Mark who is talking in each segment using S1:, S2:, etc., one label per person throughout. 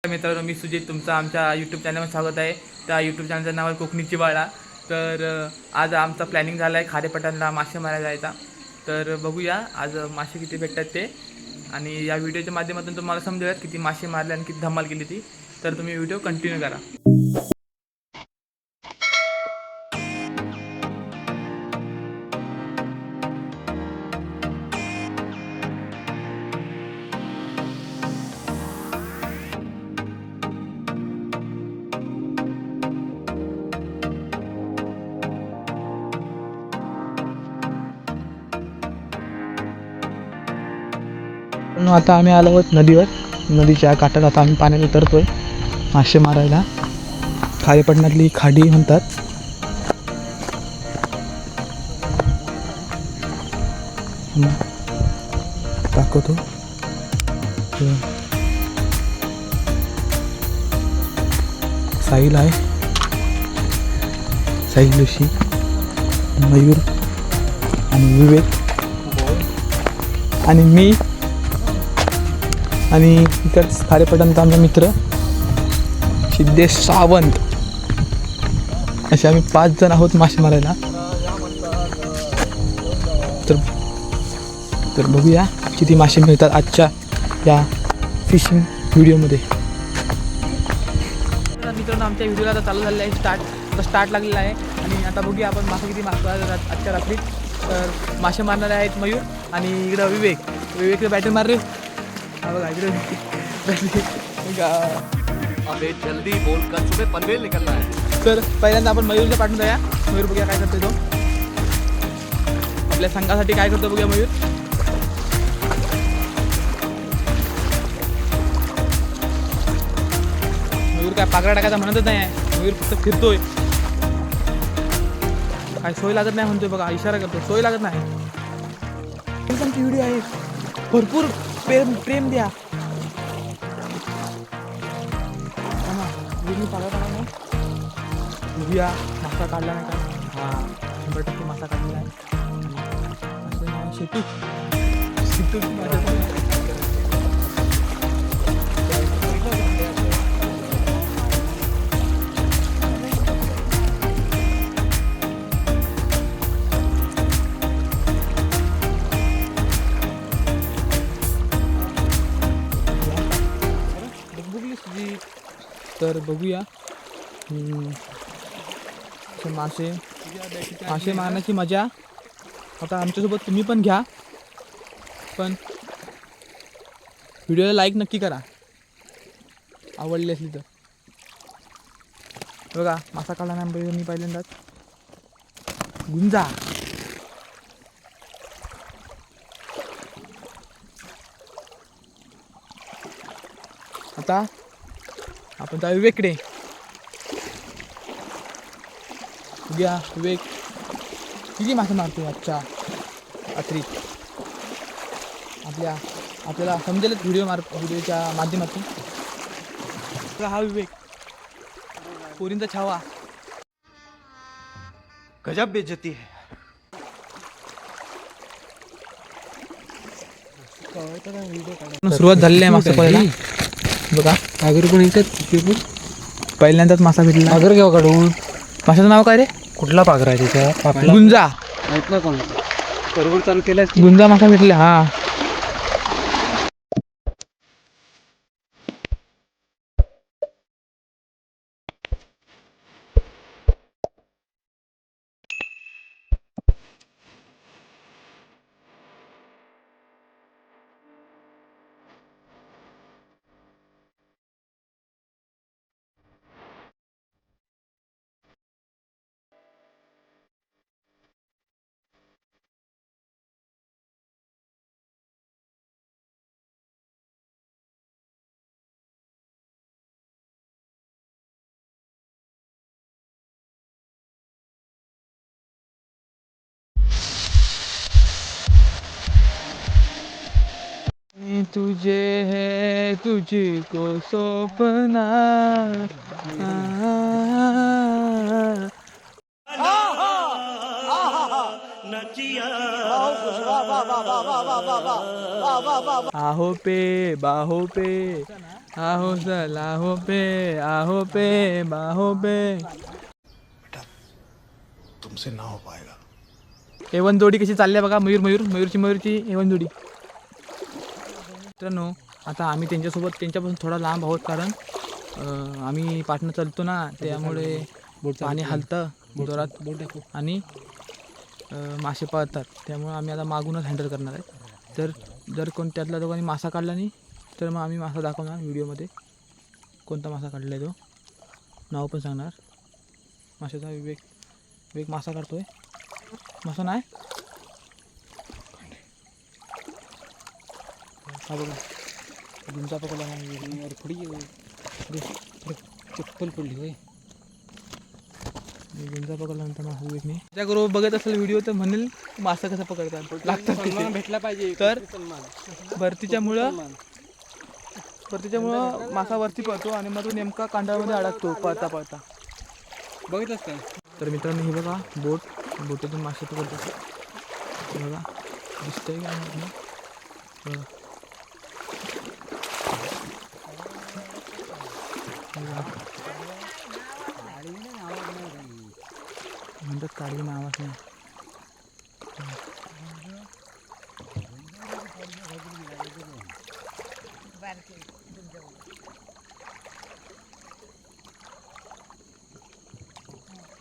S1: मित्रांनो, मी सुजित, तुमचं आमच्या यूट्यूब चॅनलवर स्वागत आहे. त्या यूट्यूब चॅनलचं नाव आहे कोकणी चिवाळा. तर आज आमचा प्लॅनिंग झाला आहे खारेपाटणला मासे मारायला जायचा. तर बघूया आज मासे किती भेटतात ते, आणि या व्हिडिओच्या माध्यमातून तुम्हाला समजेल किती मासे मारले आणि किती धमाल केली ती. तर तुम्ही व्हिडिओ कंटिन्यू करा.
S2: आता आम्ही आलो आहोत नदीवर. नदीच्या काठात आता आम्ही पाण्यात उतरतोय मासे मारायला. खारेपटणातली खाडी म्हणतात. दाखवतो. साहिल आहे, साहिल जोशी, मयूर आणि विवेक आणि मी, आणि इकडच खारेपटणचा आमचा मित्र सिद्धेश सावंत. असे आम्ही 5 जण आहोत मासे मारायला. तर बघूया किती मासे मिळतात आजच्या या फिशिंग व्हिडिओमध्ये.
S1: मित्रांनो, आमच्या व्हिडिओला आता चालू झालेला आहे, स्टार्ट लागलेला आहे. आणि आता बघूया आपण मासे किती मारतो आजच्या रात्री. तर मासे मारणारे आहेत मयूर आणि इकडं विवेक बॅटर मार रे.
S3: अबे जल्दी बोल कर, सुबह पनवेल निकलना है.
S1: तर पहिल्यांदा आपण मयूरच्या पाठवून जाऊया. मयूर बघूया काय करतो तो, आपल्या संघासाठी काय करतो बघूया मयूर. मयूर काय पाकळा टाकायचा म्हणतच नाही आहे. मयूर फक्त फिरतोय. काय सोय लागत नाही म्हणतोय बघा, इशारा करतो, सोय लागत नाही. व्हिडिओ आहे, भरपूर प्रेम द्या. बघूया मासा काढला नाही का. हा 100% मासा काढलेला आहे. शेतू तर बघूया मासे मारण्याची मजा आता आमच्यासोबत तुम्ही पण घ्या. पण व्हिडिओला लाईक नक्की करा आवडली असली तर. बघा मासा काढला नाही मी पहिल्यांदाच. गुंजा आता आपण त्या विवेकडे बघूया. विवेक किती मासे मारतो आजच्या रात्रीत. आपल्याला समजेलच व्हिडिओच्या माध्यमातून. हा विवेक पोरींचा छावा.
S3: गजब बेइज्जती है.
S1: सुरुवात झालेली आहे मासा पळायला. बघा
S2: आगर पण येतात.
S1: पहिल्यांदाच मासा भेटला.
S2: आगर घेऊ काढून.
S1: माशाचं नाव काय रे.
S2: कुठला पागर आहे त्याचा.
S1: गुंजा.
S2: माहित ना कोण बरोबर चालू केलं.
S1: गुंजा मासा भेटला. हा तुझे है तुझको सौंपना. आहो पे बाहो पे
S2: आहो सल आहो पे बाहो पे.
S3: तुमसे ना हो पाएगा.
S2: एवन जोडी कशी चालली आहे बघा. मयूरची एवन जोडी. मित्रांनो आता आम्ही त्यांच्यापासून थोडा लांब आहोत कारण आम्ही पाटणं चालतो ना त्यामुळे पाणी हलतं जोरात आणि मासे पळतात. त्यामुळे आम्ही आता मागूनच हँडल करणार आहे. जर कोण त्यातल्या दोघांनी मासा काढला नाही तर मग आम्ही मासा दाखवणार व्हिडिओमध्ये. कोणता मासा काढला आहे तो नाव पण सांगणार. माशाचा विवेक मासा काढतोय. मासा नाही हा बघा गुंजा पकडला नाही. थोडी चप्पल पडली होय. गुंजा पकडल्यानंतर मासा विवेकने त्या करू बघत असेल व्हिडिओ तर म्हणेल मासा कसा पकडतात लागतात भेटला पाहिजे. तर भरतीच्यामुळं मासा वरती पळतो आणि मग तो नेमका कांडामध्ये अडकतो पळता बघितलंच काय. तर मित्रांनो हे बघा बोटीतून मासे पकडतात बघा दिसतंय का नाही बघा. म्हणतात काढी नावाच नाही.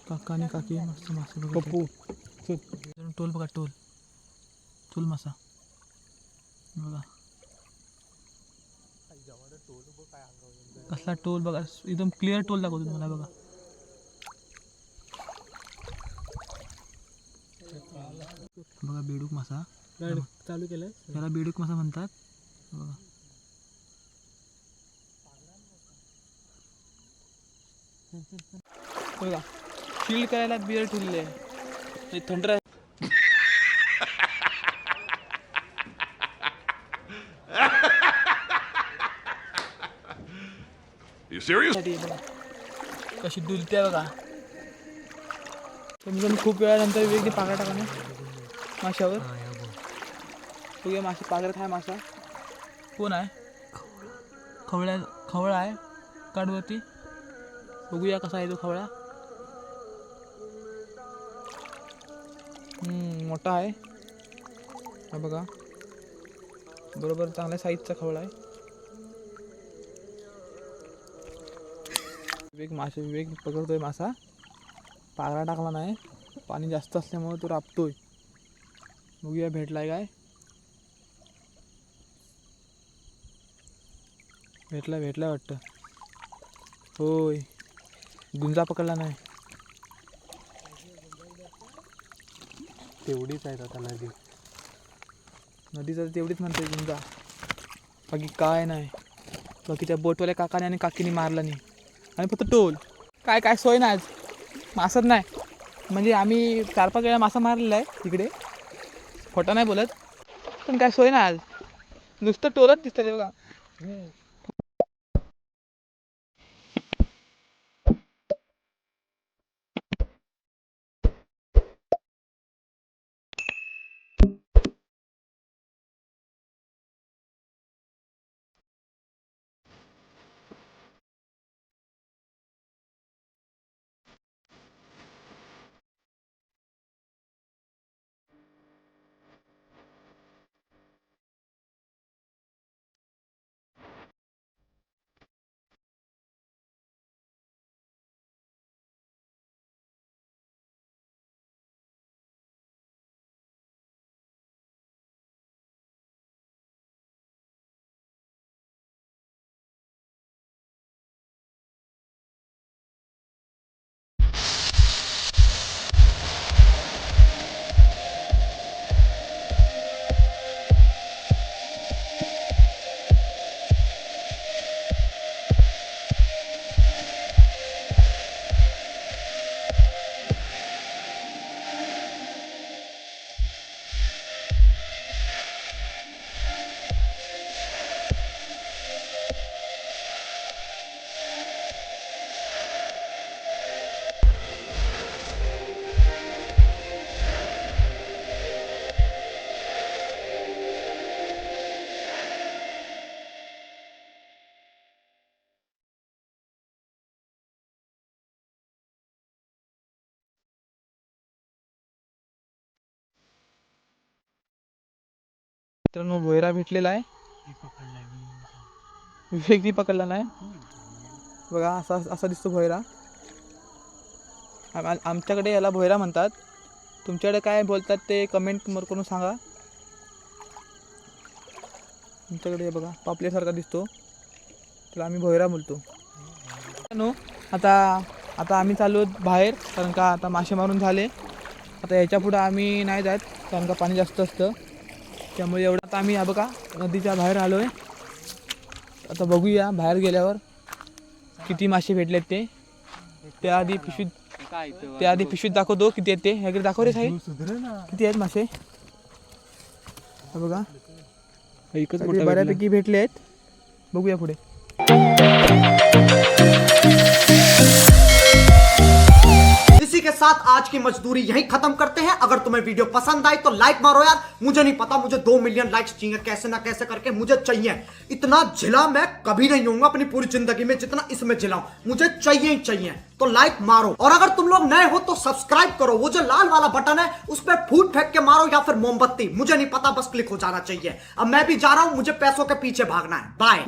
S2: काका आणि काकी मस्त मासे बघा. टोल बघा टोल मासा बघा कसला टोल बघा. एकदम क्लिअर टोल दाखवतो तुम्हाला बघा. बघा बेडूक मासा चालू केलं त्याला बेडूक मासा म्हणतात बघा. बघा फील्ड करायला बिअर ठेवलेले आहे थंड.
S3: You serious?
S2: कशी डुलते बघा. तुम्ही खूप वेळानंतर वेगळी पाकळा टाका ना माशावर. बघूया मासे पागरत आहे मासा. कोण आहे खवळा आहे काडवरती. बघूया कसा आहे तो खवळा. मोठा आहे हा बघा. बरोबर चांगल्या साईजचा खवळा आहे. विवेक पकडतोय मासा. पागरा टाकला नाही पाणी जास्त असल्यामुळे तो राबतोय. बघूया भेटलाय काय. भेटला वाटतं. होय गुंजा पकडला नाही.
S4: तेवढीच आहेत आता
S2: नदीचं तेवढीच म्हणते गुंजा बाकी काय नाही. बाकी त्या बोटवाल्या काकाने आणि काकीने मारला नाही आणि फक्त टोल. काय सोय नाही आज मासच नाही. म्हणजे आम्ही 4-5 वेळा मासा मारलेला आहे तिकडे खोटा नाही बोलत पण काय सोय नाही आज. नुसतं टोलच दिसतं ते बघा. मित्रांनो भोयरा भेटलेला आहे. विवेकनी पकडला नाही बघा, असा असा दिसतो भोयरा. आमच्याकडे याला भोयरा म्हणतात. तुमच्याकडे काय बोलतात ते कमेंट करून सांगा. तुमच्याकडे बघा पापलेसारखा दिसतो, तर आम्ही भोयरा बोलतो. आता आम्ही चाललो बाहेर, कारण का आता मासे मारून झाले. आता याच्या पुढं आम्ही नाही जात, कारण का पाणी जास्त असतं. त्यामुळे एवढं आता आम्ही बघा नदीच्या बाहेर आलो आहे. आता बघूया बाहेर गेल्यावर किती मासे भेटलेत ते. त्याआधी पिशवीत दाखवतो किती आहेत ते. ह्याकडे दाखव रे साहेब, किती आहेत मासे. बघा एकच बऱ्यापैकी भेटले आहेत. बघूया पुढे.
S4: इसी के साथ आज की मजदूरी यहीं खत्म करते हैं. अगर तुम्हें वीडियो पसंद आई तो लाइक मारो यार. मुझे नहीं पता, मुझे 2 मिलियन लाइक्स चाहिए, कैसे ना कैसे करके मुझे चाहिए. इतना झिला मैं कभी नहीं होऊंगा अपनी पूरी जिंदगी में जितना इसमें झिला हूं. मुझे चाहिए ही चाहिए. तो लाइक मारो, और अगर तुम लोग नए हो तो सब्सक्राइब करो. वो जो लाल वाला बटन है उस पर फूट फेंक के मारो या फिर मोमबत्ती, मुझे नहीं पता, बस क्लिक हो जाना चाहिए. अब मैं भी जा रहा हूं, मुझे पैसों के पीछे भागना है. बाय.